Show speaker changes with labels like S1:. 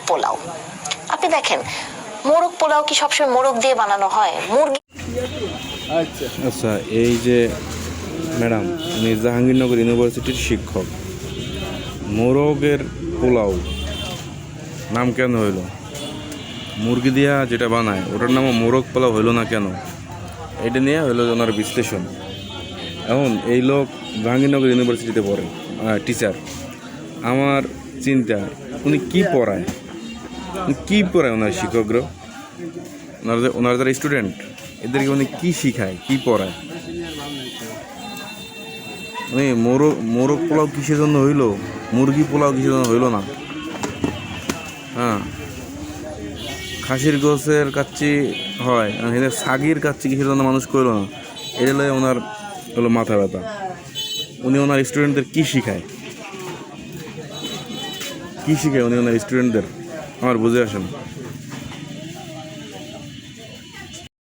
S1: পোলাও। আপনি দেখেন মোরগ পোলাও কি সবসময় মোরগ দিয়ে বানানো হয়? মুরগি।
S2: আচ্ছা, এই যে ম্যাডাম, উনি জাহাঙ্গীরনগর ইউনিভার্সিটির শিক্ষক, মোরগের পোলাও নাম কেন হইল? মুরগি দিয়া যেটা বানায় ওটার নামও মোরগ পোলাও হইল না কেন? এটা নিয়ে হইলো ওনার বিশ্লেষণ। এখন এই লোক জাহাঙ্গীরনগর ইউনিভার্সিটিতে পড়ে, টিচার। আমার চিন্তা, উনি কি পড়ায়? কি পড়ায় ওনার শিক্ষকরা? ওনার যারা স্টুডেন্ট, এদেরকে উনি কি শিখায়, কি পড়ায়? উনি মোরগ পোলাও কিসের জন্য হইলো, মুরগি পোলাও কিসের জন্য হইলো না? হ্যাঁ, খাসির গোছের কাচ্চি হয়, সাগির কাচ্চি কিসের জন্য মানুষ করলো না? এটা লয়ে ওনার হলো মাথা ব্যথা। উনি ওনার স্টুডেন্টদের কি শিখায়, কি শিখায় উনি ওনার স্টুডেন্টদের? আমার বুঝে আসে না।